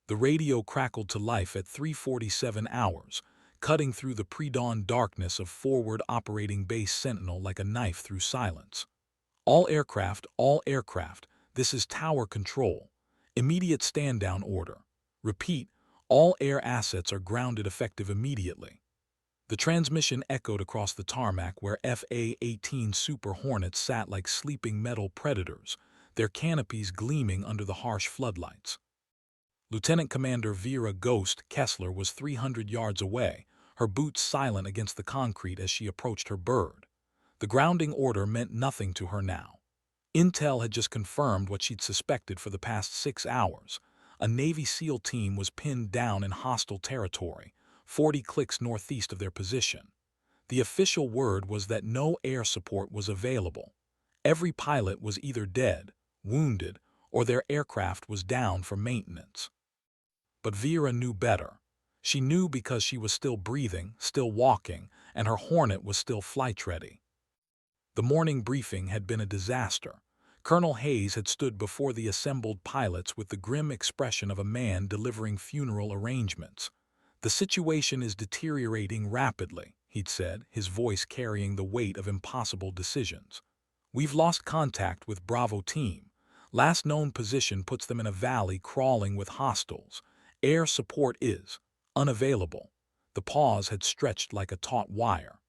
The radio crackled to life at 3:47 hours, cutting through the pre-dawn darkness of forward operating base Sentinel like a knife through silence. All aircraft, this is tower control. Immediate stand-down order. Repeat, all air assets are grounded effective immediately. The transmission echoed across the tarmac where FA-18 Super Hornets sat like sleeping metal predators, their canopies gleaming under the harsh floodlights. Lieutenant Commander Vera "Ghost" Kessler was 300 yards away, her boots silent against the concrete as she approached her bird. The grounding order meant nothing to her now. Intel had just confirmed what she'd suspected for the past 6 hours. A Navy SEAL team was pinned down in hostile territory, 40 clicks northeast of their position. The official word was that no air support was available. Every pilot was either dead, wounded, or their aircraft was down for maintenance. But Vera knew better. She knew because she was still breathing, still walking, and her Hornet was still flight-ready. The morning briefing had been a disaster. Colonel Hayes had stood before the assembled pilots with the grim expression of a man delivering funeral arrangements. "The situation is deteriorating rapidly," he'd said, his voice carrying the weight of impossible decisions. "We've lost contact with Bravo team. Last known position puts them in a valley crawling with hostiles. Air support is unavailable." The pause had stretched like a taut wire.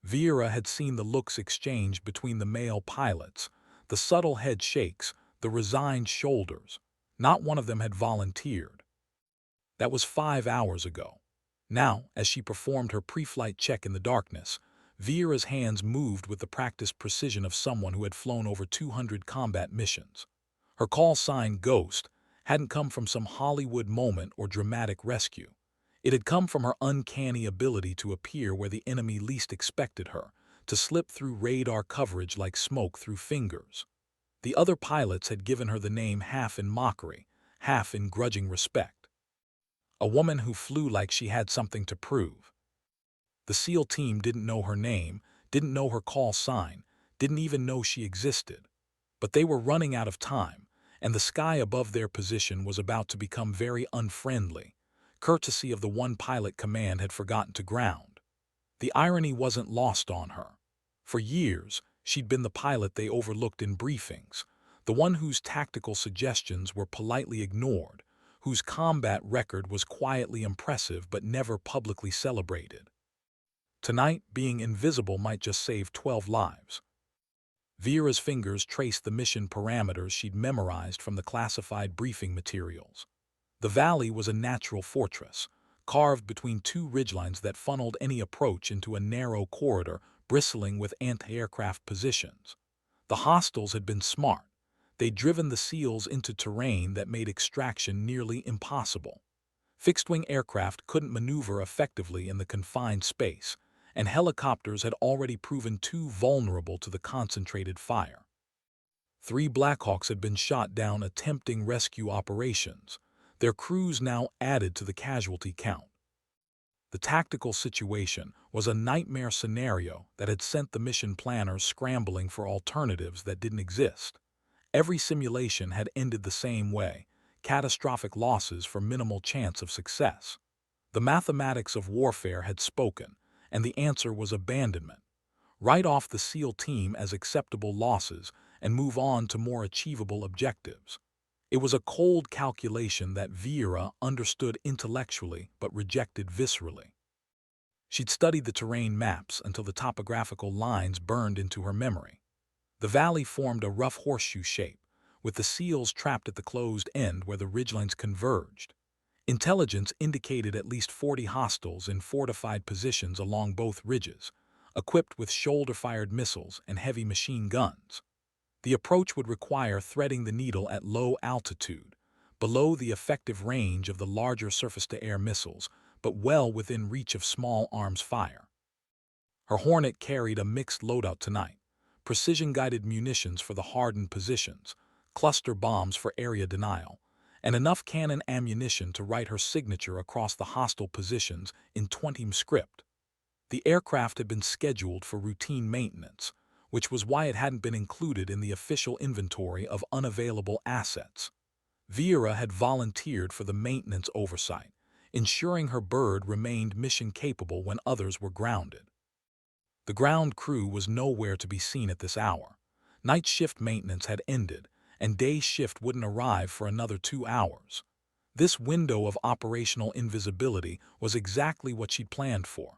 Vera had seen the looks exchanged between the male pilots, the subtle head shakes, the resigned shoulders. Not one of them had volunteered. That was 5 hours ago. Now, as she performed her pre-flight check in the darkness, Vera's hands moved with the practiced precision of someone who had flown over 200 combat missions. Her call sign, Ghost, hadn't come from some Hollywood moment or dramatic rescue. It had come from her uncanny ability to appear where the enemy least expected her, to slip through radar coverage like smoke through fingers. The other pilots had given her the name half in mockery, half in grudging respect. A woman who flew like she had something to prove. The SEAL team didn't know her name, didn't know her call sign, didn't even know she existed. But they were running out of time, and the sky above their position was about to become very unfriendly, courtesy of the one pilot command had forgotten to ground. The irony wasn't lost on her. For years, she'd been the pilot they overlooked in briefings, the one whose tactical suggestions were politely ignored, whose combat record was quietly impressive but never publicly celebrated. Tonight, being invisible might just save 12 lives. Vera's fingers traced the mission parameters she'd memorized from the classified briefing materials. The valley was a natural fortress, carved between two ridgelines that funneled any approach into a narrow corridor bristling with anti-aircraft positions. The hostiles had been smart. They'd driven the SEALs into terrain that made extraction nearly impossible. Fixed-wing aircraft couldn't maneuver effectively in the confined space, and helicopters had already proven too vulnerable to the concentrated fire. 3 Blackhawks had been shot down attempting rescue operations, their crews now added to the casualty count. The tactical situation was a nightmare scenario that had sent the mission planners scrambling for alternatives that didn't exist. Every simulation had ended the same way: catastrophic losses for minimal chance of success. The mathematics of warfare had spoken, and the answer was abandonment. Write off the SEAL team as acceptable losses and move on to more achievable objectives. It was a cold calculation that Vera understood intellectually but rejected viscerally. She'd studied the terrain maps until the topographical lines burned into her memory. The valley formed a rough horseshoe shape, with the SEALs trapped at the closed end where the ridgelines converged. Intelligence indicated at least 40 hostiles in fortified positions along both ridges, equipped with shoulder-fired missiles and heavy machine guns. The approach would require threading the needle at low altitude, below the effective range of the larger surface-to-air missiles, but well within reach of small arms fire. Her Hornet carried a mixed loadout tonight: precision-guided munitions for the hardened positions, cluster bombs for area denial, and enough cannon ammunition to write her signature across the hostile positions in 20 script. The aircraft had been scheduled for routine maintenance, which was why it hadn't been included in the official inventory of unavailable assets. Vera had volunteered for the maintenance oversight, ensuring her bird remained mission-capable when others were grounded. The ground crew was nowhere to be seen at this hour. Night shift maintenance had ended, and day shift wouldn't arrive for another 2 hours. This window of operational invisibility was exactly what she'd planned for.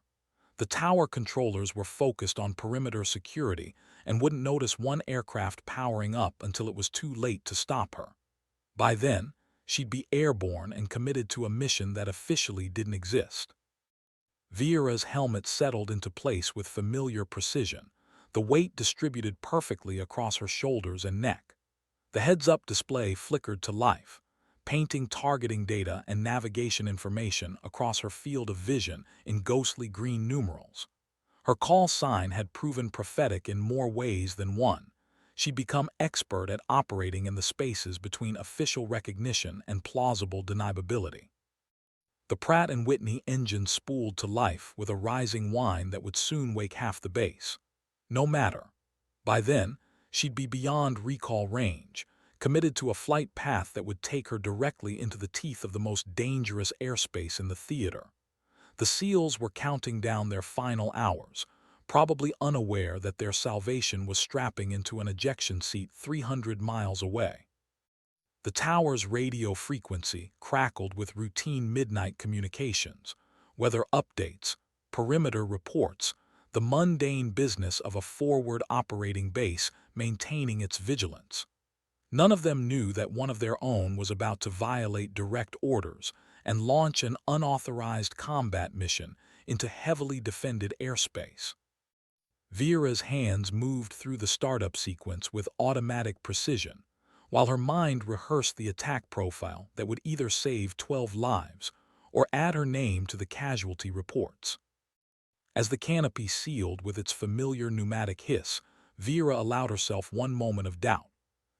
The tower controllers were focused on perimeter security and wouldn't notice one aircraft powering up until it was too late to stop her. By then, she'd be airborne and committed to a mission that officially didn't exist. Vera's helmet settled into place with familiar precision, the weight distributed perfectly across her shoulders and neck. The heads-up display flickered to life, painting targeting data and navigation information across her field of vision in ghostly green numerals. Her call sign had proven prophetic in more ways than one. She'd become expert at operating in the spaces between official recognition and plausible deniability. The Pratt & Whitney engine spooled to life with a rising whine that would soon wake half the base. No matter. By then, she'd be beyond recall range, committed to a flight path that would take her directly into the teeth of the most dangerous airspace in the theater. The SEALs were counting down their final hours, probably unaware that their salvation was strapping into an ejection seat 300 miles away. The tower's radio frequency crackled with routine midnight communications, weather updates, perimeter reports, the mundane business of a forward operating base maintaining its vigilance. None of them knew that one of their own was about to violate direct orders and launch an unauthorized combat mission into heavily defended airspace. Vera's hands moved through the startup sequence with automatic precision, while her mind rehearsed the attack profile that would either save 12 lives or add her name to the casualty reports. As the canopy sealed with its familiar pneumatic hiss, Vera allowed herself one moment of doubt.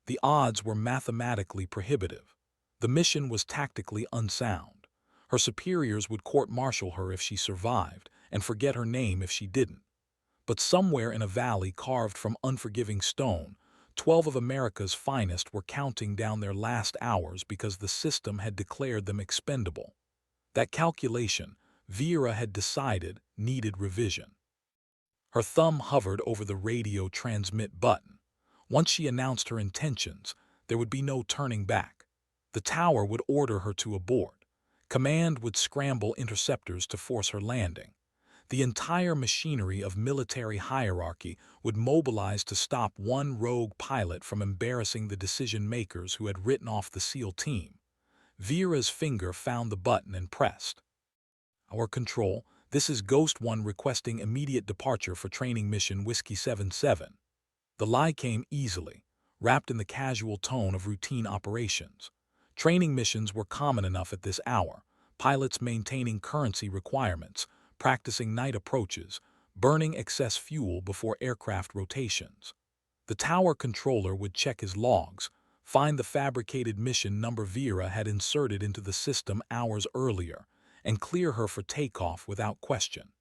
The odds were mathematically prohibitive. The mission was tactically unsound. Her superiors would court-martial her if she survived and forget her name if she didn't. But somewhere in a valley carved from unforgiving stone, 12 of America's finest were counting down their last hours because the system had declared them expendable. That calculation, Vera had decided, needed revision. Her thumb hovered over the radio transmit button. Once she announced her intentions, there would be no turning back. The tower would order her to abort. Command would scramble interceptors to force her landing. The entire machinery of military hierarchy would mobilize to stop one rogue pilot from embarrassing the decision-makers who had written off the SEAL team. Vera's finger found the button and pressed. "Our control, this is Ghost 1 requesting immediate departure for training mission Whiskey 77. The lie came easily, wrapped in the casual tone of routine operations. Training missions were common enough at this hour, pilots maintaining currency requirements, practicing night approaches, burning excess fuel before aircraft rotations. The tower controller would check his logs, find the fabricated mission number Vera had inserted into the system hours earlier, and clear her for takeoff without question.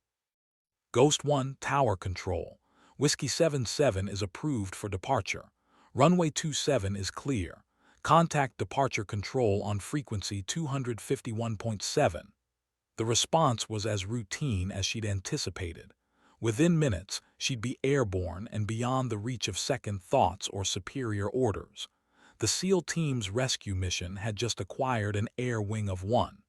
Ghost 1, Tower Control. Whiskey 77 is approved for departure. Runway 27 is clear. Contact departure control on frequency 251.7. The response was as routine as she'd anticipated. Within minutes, she'd be airborne and beyond the reach of second thoughts or superior orders. The SEAL team's rescue mission had just acquired an air wing of one.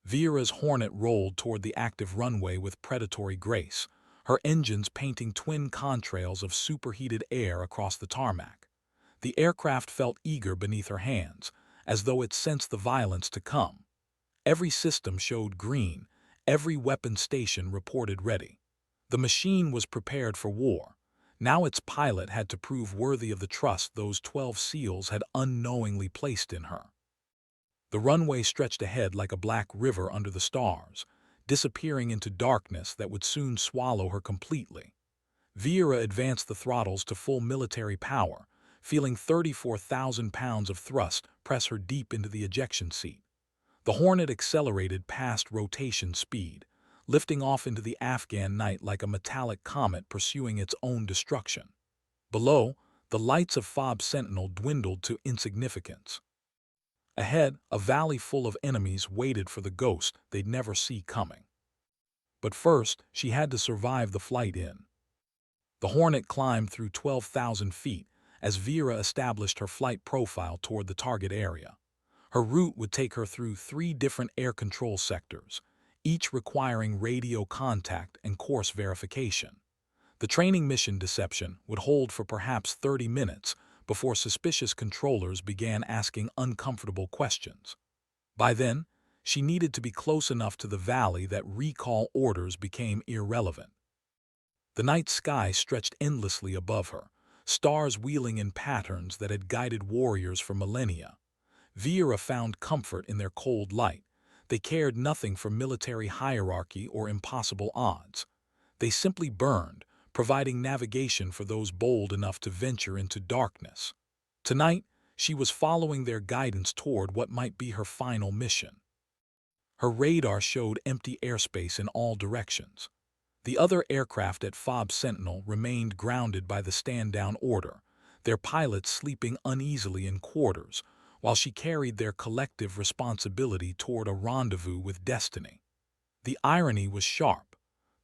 Vera's Hornet rolled toward the active runway with predatory grace, her engines painting twin contrails of superheated air across the tarmac. The aircraft felt eager beneath her hands, as though it sensed the violence to come. Every system showed green, every weapon station reported ready. The machine was prepared for war. Now its pilot had to prove worthy of the trust those 12 SEALs had unknowingly placed in her. The runway stretched ahead like a black river under the stars, disappearing into darkness that would soon swallow her completely. Vera advanced the throttles to full military power, feeling 34,000 pounds of thrust press her deep into the ejection seat. The Hornet accelerated past rotation speed, lifting off into the Afghan night like a metallic comet pursuing its own destruction. Below, the lights of Fob Sentinel dwindled to insignificance. Ahead, a valley full of enemies waited for the ghost they'd never see coming. But first, she had to survive the flight in. The Hornet climbed through 12,000 feet as Vera established her flight profile toward the target area. Her route would take her through 3 different air control sectors, each requiring radio contact and course verification. The training mission deception would hold for perhaps 30 minutes before suspicious controllers began asking uncomfortable questions. By then, she needed to be close enough to the valley that recall orders became irrelevant. The night sky stretched endlessly above her, stars wheeling in patterns that had guided warriors for millennia. Vera found comfort in their cold light. They cared nothing for military hierarchy or impossible odds. They simply burned, providing navigation for those bold enough to venture into darkness. Tonight, she was following their guidance toward what might be her final mission. Her radar showed empty airspace in all directions. The other aircraft at FOB Sentinel remained grounded by the stand-down order, their pilots sleeping uneasily in quarters, while she carried their collective responsibility toward a rendezvous with destiny. The irony was sharp.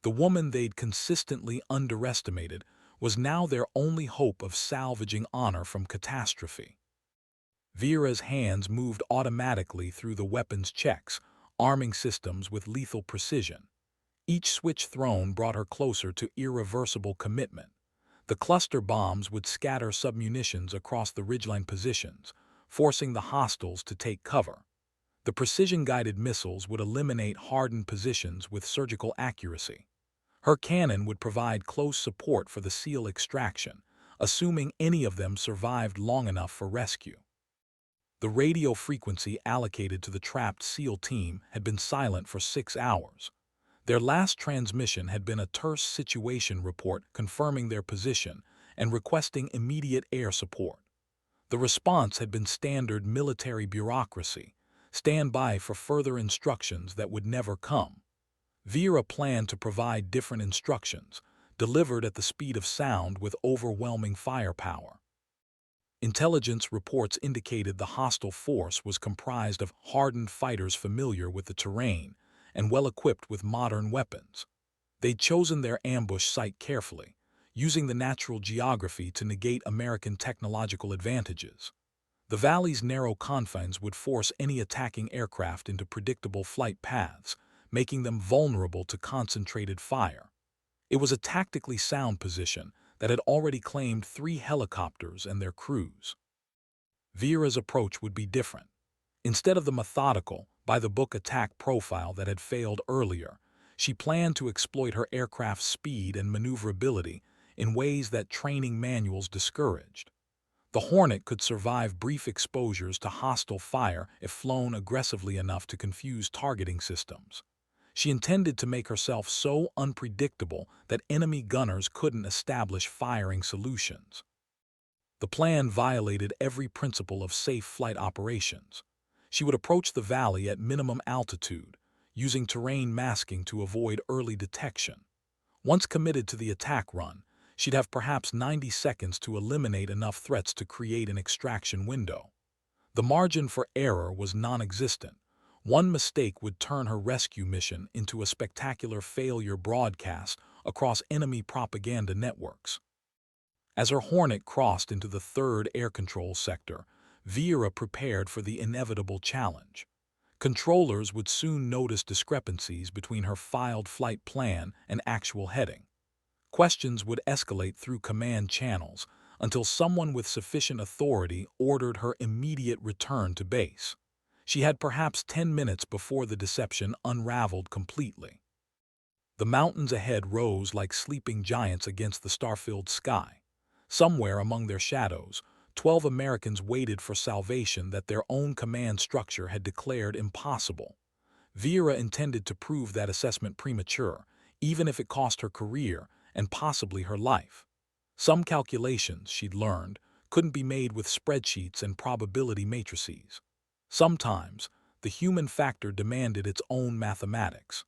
The woman they'd consistently underestimated was now their only hope of salvaging honor from catastrophe. Vera's hands moved automatically through the weapons checks, arming systems with lethal precision. Each switch thrown brought her closer to irreversible commitment. The cluster bombs would scatter submunitions across the ridgeline positions, forcing the hostiles to take cover. The precision-guided missiles would eliminate hardened positions with surgical accuracy. Her cannon would provide close support for the SEAL extraction, assuming any of them survived long enough for rescue. The radio frequency allocated to the trapped SEAL team had been silent for 6 hours. Their last transmission had been a terse situation report confirming their position and requesting immediate air support. The response had been standard military bureaucracy, stand by for further instructions that would never come. Vera planned to provide different instructions, delivered at the speed of sound with overwhelming firepower. Intelligence reports indicated the hostile force was comprised of hardened fighters familiar with the terrain and well-equipped with modern weapons. They'd chosen their ambush site carefully, using the natural geography to negate American technological advantages. The valley's narrow confines would force any attacking aircraft into predictable flight paths, making them vulnerable to concentrated fire. It was a tactically sound position that had already claimed 3 helicopters and their crews. Vera's approach would be different. Instead of the methodical, by-the-book attack profile that had failed earlier, she planned to exploit her aircraft's speed and maneuverability in ways that training manuals discouraged. The Hornet could survive brief exposures to hostile fire if flown aggressively enough to confuse targeting systems. She intended to make herself so unpredictable that enemy gunners couldn't establish firing solutions. The plan violated every principle of safe flight operations. She would approach the valley at minimum altitude, using terrain masking to avoid early detection. Once committed to the attack run, she'd have perhaps 90 seconds to eliminate enough threats to create an extraction window. The margin for error was non-existent. One mistake would turn her rescue mission into a spectacular failure broadcast across enemy propaganda networks. As her Hornet crossed into the 3rd air control sector, Vera prepared for the inevitable challenge. Controllers would soon notice discrepancies between her filed flight plan and actual heading. Questions would escalate through command channels until someone with sufficient authority ordered her immediate return to base. She had perhaps 10 minutes before the deception unraveled completely. The mountains ahead rose like sleeping giants against the star-filled sky. Somewhere among their shadows, 12 Americans waited for salvation that their own command structure had declared impossible. Vera intended to prove that assessment premature, even if it cost her career and possibly her life. Some calculations, she'd learned, couldn't be made with spreadsheets and probability matrices. Sometimes, the human factor demanded its own mathematics.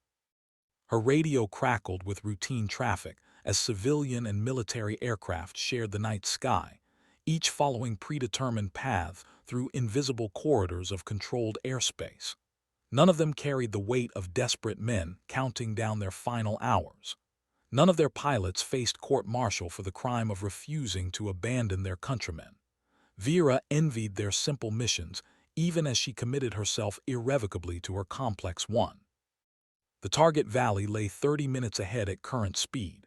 Her radio crackled with routine traffic as civilian and military aircraft shared the night sky, each following predetermined paths through invisible corridors of controlled airspace. None of them carried the weight of desperate men counting down their final hours. None of their pilots faced court-martial for the crime of refusing to abandon their countrymen. Vera envied their simple missions, even as she committed herself irrevocably to her complex one. The target valley lay 30 minutes ahead at current speed.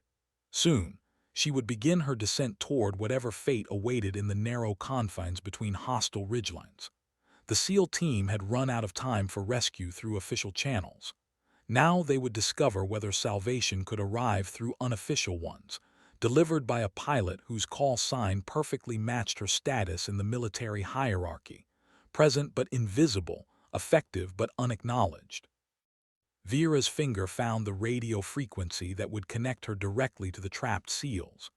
Soon, she would begin her descent toward whatever fate awaited in the narrow confines between hostile ridgelines. The SEAL team had run out of time for rescue through official channels. Now they would discover whether salvation could arrive through unofficial ones, delivered by a pilot whose call sign perfectly matched her status in the military hierarchy: present but invisible, effective but unacknowledged. Vera's finger found the radio frequency that would connect her directly to the trapped SEALs.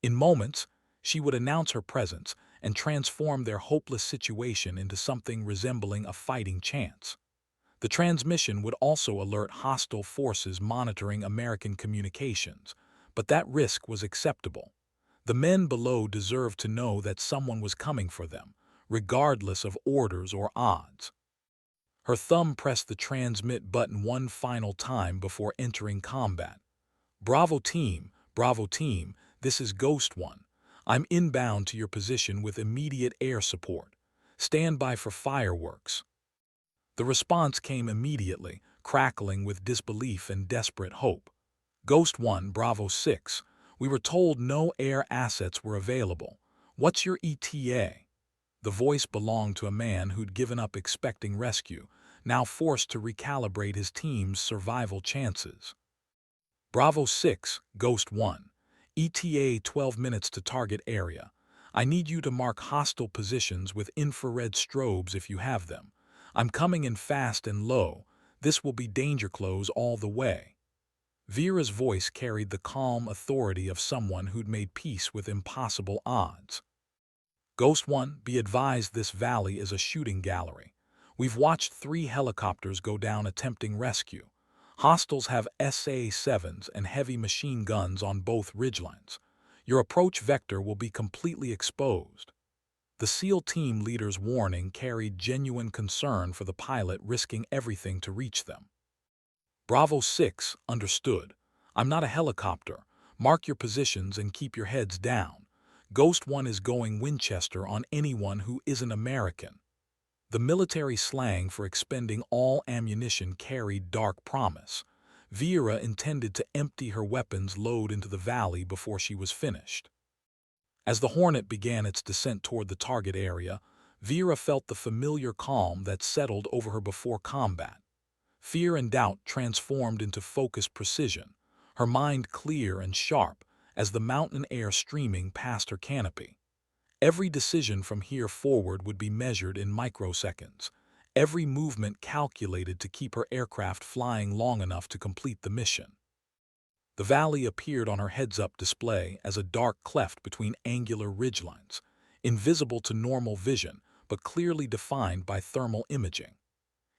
In moments, she would announce her presence and transform their hopeless situation into something resembling a fighting chance. The transmission would also alert hostile forces monitoring American communications, but that risk was acceptable. The men below deserved to know that someone was coming for them, regardless of orders or odds. Her thumb pressed the transmit button one final time before entering combat. Bravo team, this is Ghost One. I'm inbound to your position with immediate air support. Stand by for fireworks. The response came immediately, crackling with disbelief and desperate hope. Ghost One, Bravo 6, we were told no air assets were available. What's your ETA? The voice belonged to a man who'd given up expecting rescue, now forced to recalibrate his team's survival chances. Bravo 6, Ghost 1. ETA 12 minutes to target area. I need you to mark hostile positions with infrared strobes if you have them. I'm coming in fast and low. This will be danger close all the way. Vera's voice carried the calm authority of someone who'd made peace with impossible odds. Ghost One, be advised this valley is a shooting gallery. We've watched 3 helicopters go down attempting rescue. Hostiles have SA-7s and heavy machine guns on both ridgelines. Your approach vector will be completely exposed. The SEAL team leader's warning carried genuine concern for the pilot risking everything to reach them. Bravo 6, understood. I'm not a helicopter. Mark your positions and keep your heads down. Ghost One is going Winchester on anyone who isn't American. The military slang for expending all ammunition carried dark promise. Vera intended to empty her weapons load into the valley before she was finished. As the Hornet began its descent toward the target area, Vera felt the familiar calm that settled over her before combat. Fear and doubt transformed into focused precision, her mind clear and sharp as the mountain air streaming past her canopy. Every decision from here forward would be measured in microseconds, every movement calculated to keep her aircraft flying long enough to complete the mission. The valley appeared on her heads-up display as a dark cleft between angular ridgelines, invisible to normal vision but clearly defined by thermal imaging.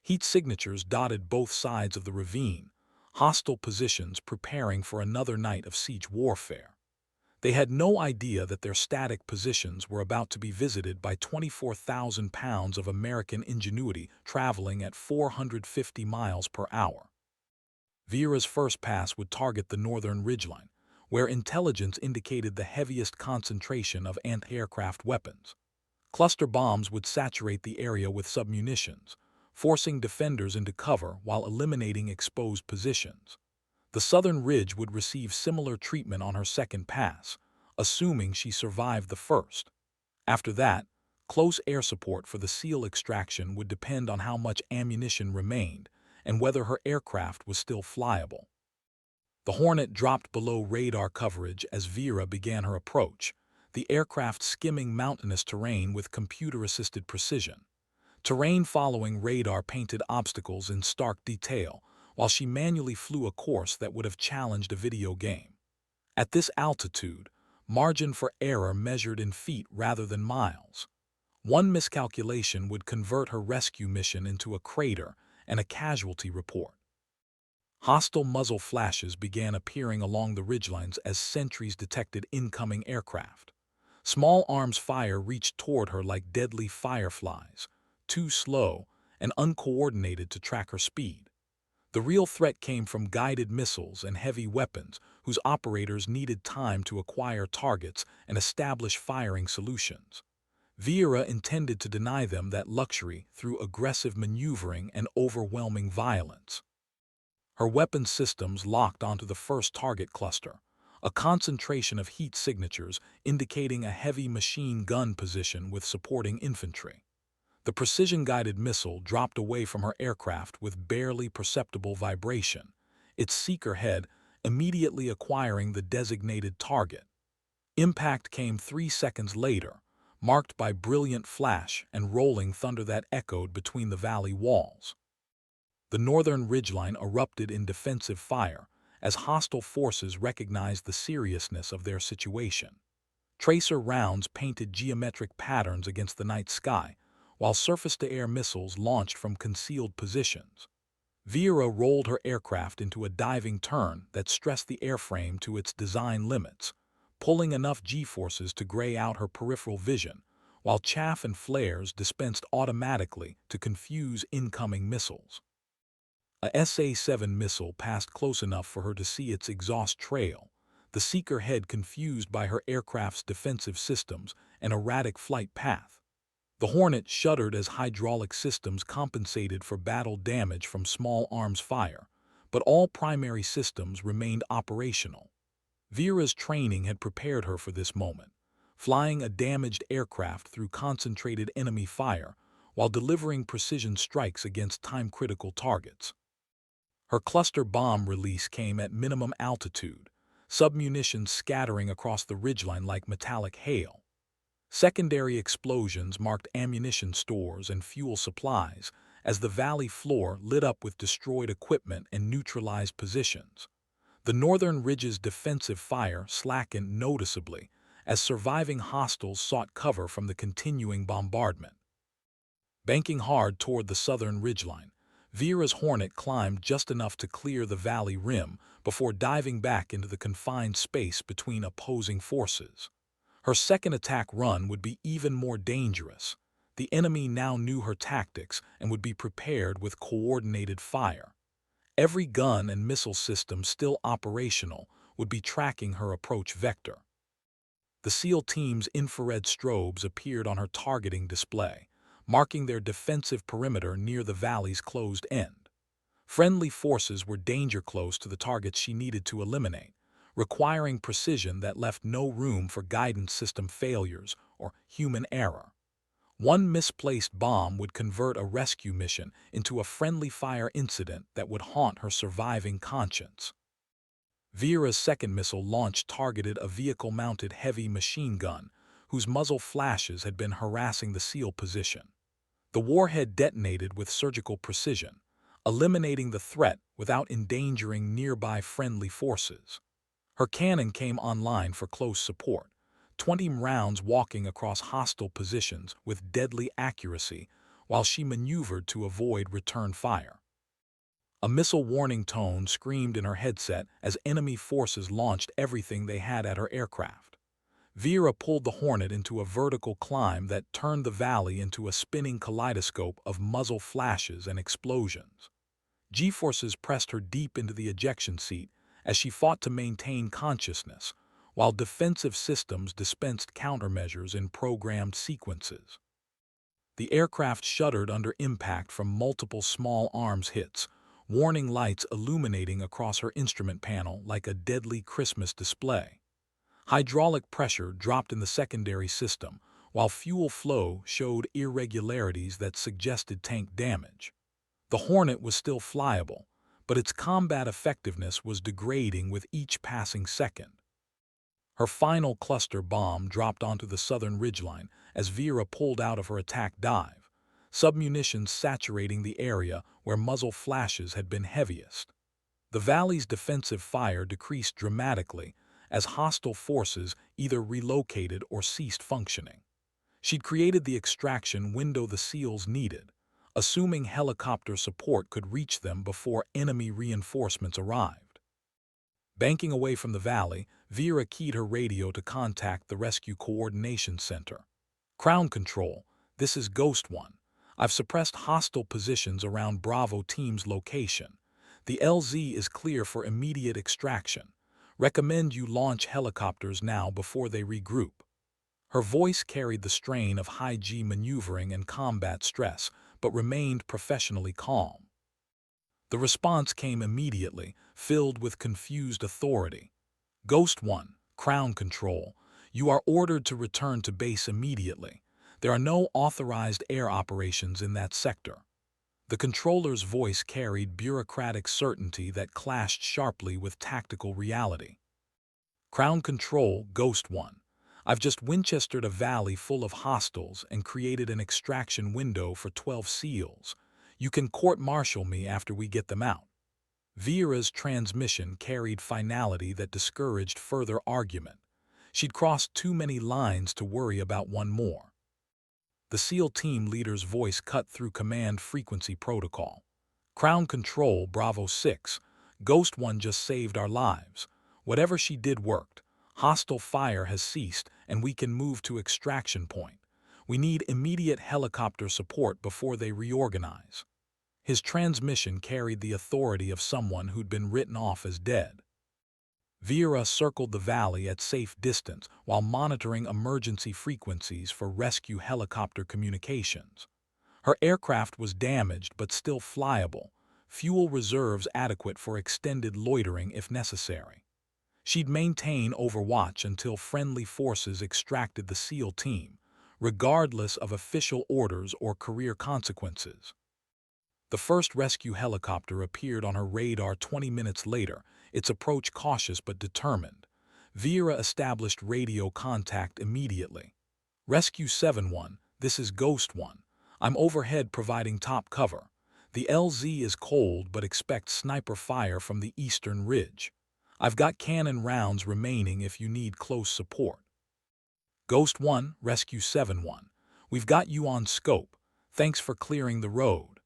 Heat signatures dotted both sides of the ravine, hostile positions preparing for another night of siege warfare. They had no idea that their static positions were about to be visited by 24,000 pounds of American ingenuity traveling at 450 miles per hour. Vera's first pass would target the northern ridgeline, where intelligence indicated the heaviest concentration of anti-aircraft weapons. Cluster bombs would saturate the area with submunitions, forcing defenders into cover while eliminating exposed positions. The southern ridge would receive similar treatment on her second pass, assuming she survived the first. After that, close air support for the SEAL extraction would depend on how much ammunition remained and whether her aircraft was still flyable. The Hornet dropped below radar coverage as Vera began her approach, the aircraft skimming mountainous terrain with computer-assisted precision. Terrain following radar painted obstacles in stark detail, while she manually flew a course that would have challenged a video game. At this altitude, margin for error measured in feet rather than miles. One miscalculation would convert her rescue mission into a crater and a casualty report. Hostile muzzle flashes began appearing along the ridgelines as sentries detected incoming aircraft. Small arms fire reached toward her like deadly fireflies, too slow and uncoordinated to track her speed. The real threat came from guided missiles and heavy weapons whose operators needed time to acquire targets and establish firing solutions. Vera intended to deny them that luxury through aggressive maneuvering and overwhelming violence. Her weapon systems locked onto the first target cluster, a concentration of heat signatures indicating a heavy machine gun position with supporting infantry. The precision-guided missile dropped away from her aircraft with barely perceptible vibration, its seeker head immediately acquiring the designated target. Impact came 3 seconds later, marked by brilliant flash and rolling thunder that echoed between the valley walls. The northern ridgeline erupted in defensive fire as hostile forces recognized the seriousness of their situation. Tracer rounds painted geometric patterns against the night sky, while surface-to-air missiles launched from concealed positions. Vera rolled her aircraft into a diving turn that stressed the airframe to its design limits, pulling enough G-forces to gray out her peripheral vision, while chaff and flares dispensed automatically to confuse incoming missiles. A SA-7 missile passed close enough for her to see its exhaust trail, the seeker head confused by her aircraft's defensive systems and erratic flight path. The Hornet shuddered as hydraulic systems compensated for battle damage from small arms fire, but all primary systems remained operational. Vera's training had prepared her for this moment, flying a damaged aircraft through concentrated enemy fire while delivering precision strikes against time-critical targets. Her cluster bomb release came at minimum altitude, submunitions scattering across the ridgeline like metallic hail. Secondary explosions marked ammunition stores and fuel supplies as the valley floor lit up with destroyed equipment and neutralized positions. The northern ridge's defensive fire slackened noticeably as surviving hostiles sought cover from the continuing bombardment. Banking hard toward the southern ridgeline, Vera's Hornet climbed just enough to clear the valley rim before diving back into the confined space between opposing forces. Her second attack run would be even more dangerous. The enemy now knew her tactics and would be prepared with coordinated fire. Every gun and missile system still operational would be tracking her approach vector. The SEAL team's infrared strobes appeared on her targeting display, marking their defensive perimeter near the valley's closed end. Friendly forces were danger close to the targets she needed to eliminate, requiring precision that left no room for guidance system failures or human error. One misplaced bomb would convert a rescue mission into a friendly fire incident that would haunt her surviving conscience. Vera's second missile launch targeted a vehicle-mounted heavy machine gun, whose muzzle flashes had been harassing the SEAL position. The warhead detonated with surgical precision, eliminating the threat without endangering nearby friendly forces. Her cannon came online for close support, 20 rounds walking across hostile positions with deadly accuracy while she maneuvered to avoid return fire. A missile warning tone screamed in her headset as enemy forces launched everything they had at her aircraft. Vera pulled the Hornet into a vertical climb that turned the valley into a spinning kaleidoscope of muzzle flashes and explosions. G-forces pressed her deep into the ejection seat as she fought to maintain consciousness, while defensive systems dispensed countermeasures in programmed sequences. The aircraft shuddered under impact from multiple small arms hits, warning lights illuminating across her instrument panel like a deadly Christmas display. Hydraulic pressure dropped in the secondary system, while fuel flow showed irregularities that suggested tank damage. The Hornet was still flyable, but its combat effectiveness was degrading with each passing second. Her final cluster bomb dropped onto the southern ridgeline as Vera pulled out of her attack dive, submunitions saturating the area where muzzle flashes had been heaviest. The valley's defensive fire decreased dramatically as hostile forces either relocated or ceased functioning. She'd created the extraction window the SEALs needed, assuming helicopter support could reach them before enemy reinforcements arrived. Banking away from the valley, Vera keyed her radio to contact the Rescue Coordination Center. Ground control, this is Ghost One. I've suppressed hostile positions around Bravo Team's location. The LZ is clear for immediate extraction. Recommend you launch helicopters now before they regroup. Her voice carried the strain of high-G maneuvering and combat stress, but remained professionally calm. The response came immediately, filled with confused authority. Ghost One, Crown Control, you are ordered to return to base immediately. There are no authorized air operations in that sector. The controller's voice carried bureaucratic certainty that clashed sharply with tactical reality. Crown Control, Ghost One. I've just Winchestered a valley full of hostiles and created an extraction window for 12 SEALs. You can court-martial me after we get them out. Vera's transmission carried finality that discouraged further argument. She'd crossed too many lines to worry about one more. The SEAL team leader's voice cut through command frequency protocol. Crown Control, Bravo 6. Ghost One just saved our lives. Whatever she did worked. Hostile fire has ceased, and we can move to extraction point. We need immediate helicopter support before they reorganize. His transmission carried the authority of someone who'd been written off as dead. Vera circled the valley at safe distance while monitoring emergency frequencies for rescue helicopter communications. Her aircraft was damaged but still flyable, fuel reserves adequate for extended loitering if necessary. She'd maintain overwatch until friendly forces extracted the SEAL team, regardless of official orders or career consequences. The first rescue helicopter appeared on her radar 20 minutes later, its approach cautious but determined. Vera established radio contact immediately. Rescue 7-1, this is Ghost One. I'm overhead providing top cover. The LZ is cold but expect sniper fire from the eastern ridge. I've got cannon rounds remaining if you need close support. Ghost One, Rescue 7-1. We've got you on scope. Thanks for clearing the road.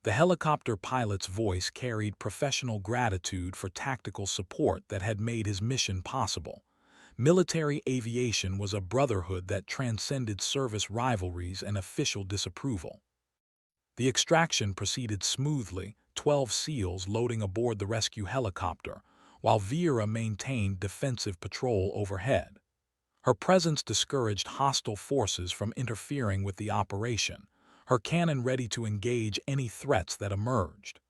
The helicopter pilot's voice carried professional gratitude for tactical support that had made his mission possible. Military aviation was a brotherhood that transcended service rivalries and official disapproval. The extraction proceeded smoothly, 12 SEALs loading aboard the rescue helicopter, while Vera maintained defensive patrol overhead. Her presence discouraged hostile forces from interfering with the operation, her cannon ready to engage any threats that emerged.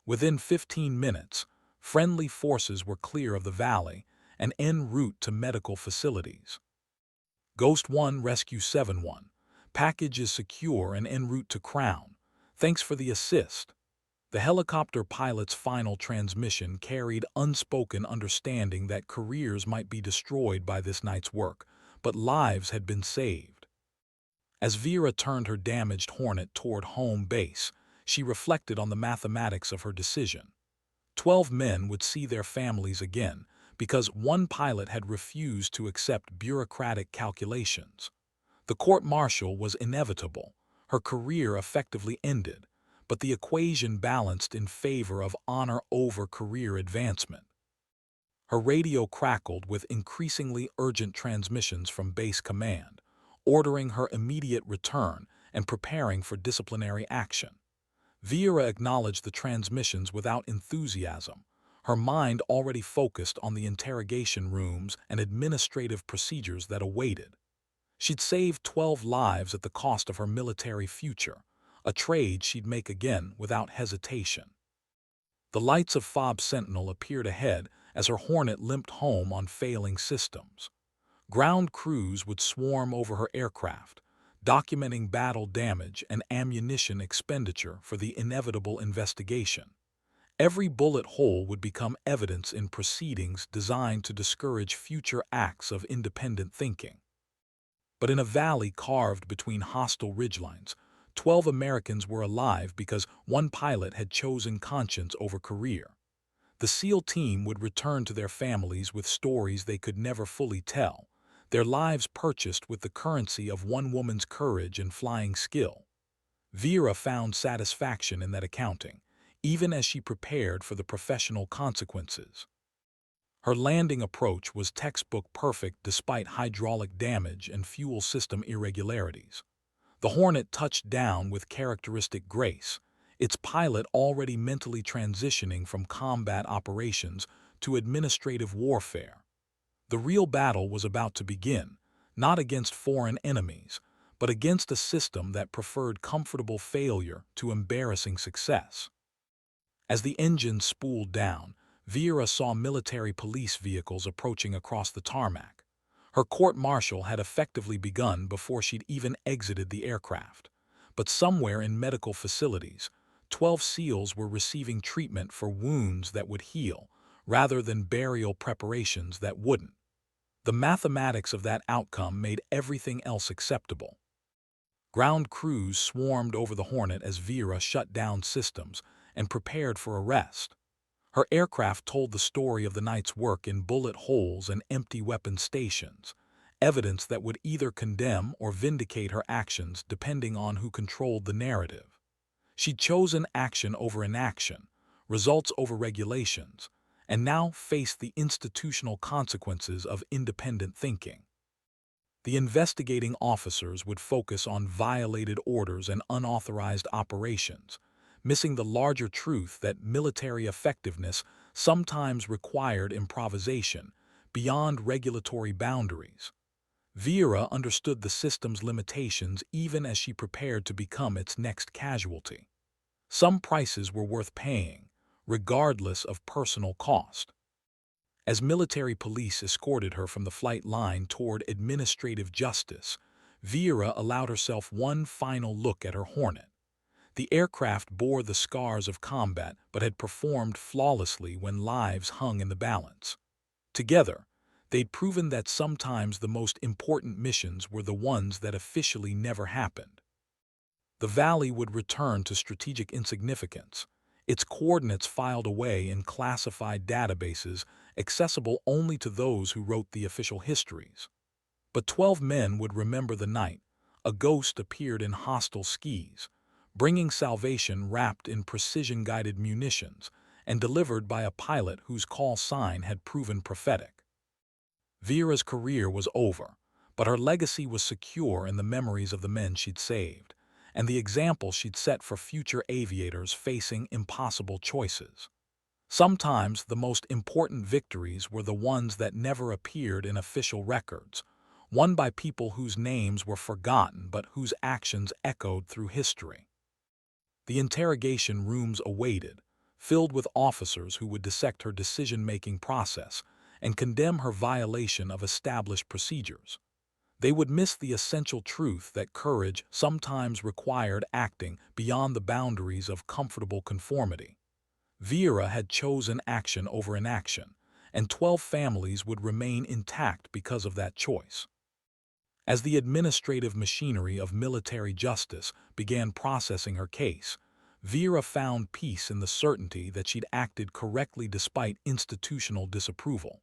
Within 15 minutes, friendly forces were clear of the valley and en route to medical facilities. Ghost One, Rescue 7-1. Package is secure and en route to Crown. Thanks for the assist. The helicopter pilot's final transmission carried unspoken understanding that careers might be destroyed by this night's work, but lives had been saved. As Vera turned her damaged Hornet toward home base, she reflected on the mathematics of her decision. 12 men would see their families again because one pilot had refused to accept bureaucratic calculations. The court-martial was inevitable. Her career effectively ended, but the equation balanced in favor of honor over career advancement. Her radio crackled with increasingly urgent transmissions from base command, ordering her immediate return and preparing for disciplinary action. Vera acknowledged the transmissions without enthusiasm, her mind already focused on the interrogation rooms and administrative procedures that awaited. She'd saved 12 lives at the cost of her military future, a trade she'd make again without hesitation. The lights of Fob Sentinel appeared ahead as her Hornet limped home on failing systems. Ground crews would swarm over her aircraft, documenting battle damage and ammunition expenditure for the inevitable investigation. Every bullet hole would become evidence in proceedings designed to discourage future acts of independent thinking. But in a valley carved between hostile ridgelines, 12 Americans were alive because one pilot had chosen conscience over career. The SEAL team would return to their families with stories they could never fully tell, their lives purchased with the currency of one woman's courage and flying skill. Vera found satisfaction in that accounting, even as she prepared for the professional consequences. Her landing approach was textbook perfect despite hydraulic damage and fuel system irregularities. The Hornet touched down with characteristic grace, its pilot already mentally transitioning from combat operations to administrative warfare. The real battle was about to begin, not against foreign enemies, but against a system that preferred comfortable failure to embarrassing success. As the engine spooled down, Vera saw military police vehicles approaching across the tarmac. Her court-martial had effectively begun before she'd even exited the aircraft. But somewhere in medical facilities, 12 SEALs were receiving treatment for wounds that would heal, rather than burial preparations that wouldn't. The mathematics of that outcome made everything else acceptable. Ground crews swarmed over the Hornet as Vera shut down systems and prepared for arrest. Her aircraft told the story of the night's work in bullet holes and empty weapon stations, evidence that would either condemn or vindicate her actions depending on who controlled the narrative. She'd chosen action over inaction, results over regulations, and now faced the institutional consequences of independent thinking. The investigating officers would focus on violated orders and unauthorized operations, missing the larger truth that military effectiveness sometimes required improvisation beyond regulatory boundaries. Vera understood the system's limitations even as she prepared to become its next casualty. Some prices were worth paying, regardless of personal cost. As military police escorted her from the flight line toward administrative justice, Vera allowed herself one final look at her Hornet. The aircraft bore the scars of combat but had performed flawlessly when lives hung in the balance. Together, they'd proven that sometimes the most important missions were the ones that officially never happened. The valley would return to strategic insignificance, its coordinates filed away in classified databases accessible only to those who wrote the official histories. But 12 men would remember the night. A ghost appeared in hostile skis, bringing salvation wrapped in precision-guided munitions and delivered by a pilot whose call sign had proven prophetic. Vera's career was over, but her legacy was secure in the memories of the men she'd saved, and the example she'd set for future aviators facing impossible choices. Sometimes the most important victories were the ones that never appeared in official records, won by people whose names were forgotten but whose actions echoed through history. The interrogation rooms awaited, filled with officers who would dissect her decision-making process and condemn her violation of established procedures. They would miss the essential truth that courage sometimes required acting beyond the boundaries of comfortable conformity. Vera had chosen action over inaction, and 12 families would remain intact because of that choice. As the administrative machinery of military justice began processing her case, Vera found peace in the certainty that she'd acted correctly despite institutional disapproval.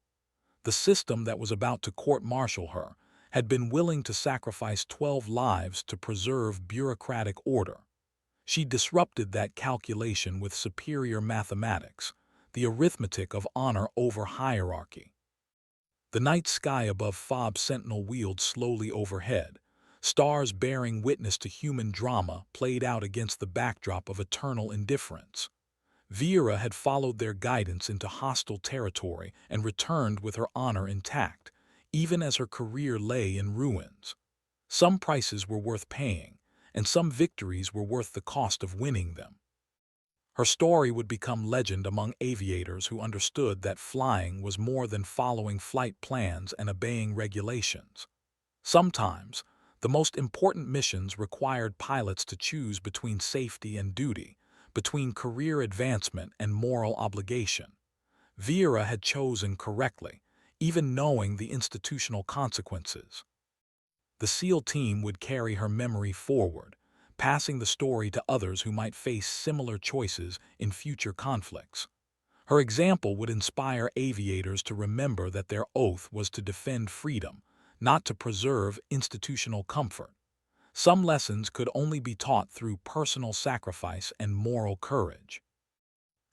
The system that was about to court-martial her had been willing to sacrifice 12 lives to preserve bureaucratic order. She disrupted that calculation with superior mathematics, the arithmetic of honor over hierarchy. The night sky above Fob Sentinel wheeled slowly overhead. Stars bearing witness to human drama played out against the backdrop of eternal indifference. Vera had followed their guidance into hostile territory and returned with her honor intact, even as her career lay in ruins. Some prices were worth paying, and some victories were worth the cost of winning them. Her story would become legend among aviators who understood that flying was more than following flight plans and obeying regulations. Sometimes, the most important missions required pilots to choose between safety and duty, between career advancement and moral obligation. Vera had chosen correctly, even knowing the institutional consequences. The SEAL team would carry her memory forward, passing the story to others who might face similar choices in future conflicts. Her example would inspire aviators to remember that their oath was to defend freedom, not to preserve institutional comfort. Some lessons could only be taught through personal sacrifice and moral courage.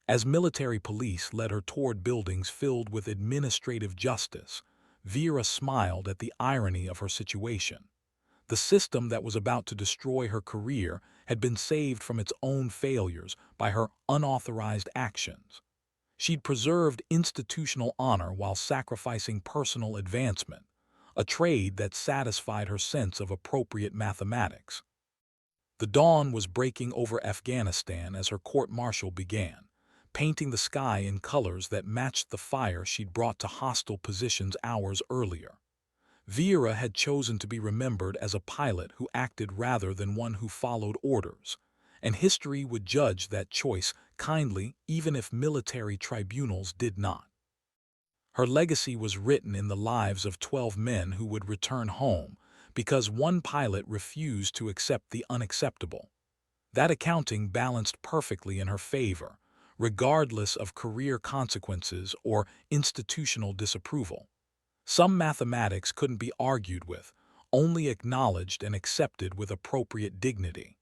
As military police led her toward buildings filled with administrative justice, Vera smiled at the irony of her situation. The system that was about to destroy her career had been saved from its own failures by her unauthorized actions. She'd preserved institutional honor while sacrificing personal advancement, a trade that satisfied her sense of appropriate mathematics. The dawn was breaking over Afghanistan as her court-martial began, painting the sky in colors that matched the fire she'd brought to hostile positions hours earlier. Vera had chosen to be remembered as a pilot who acted rather than one who followed orders, and history would judge that choice kindly even if military tribunals did not. Her legacy was written in the lives of 12 men who would return home because one pilot refused to accept the unacceptable. That accounting balanced perfectly in her favor, regardless of career consequences or institutional disapproval. Some mathematics couldn't be argued with, only acknowledged and accepted with appropriate dignity.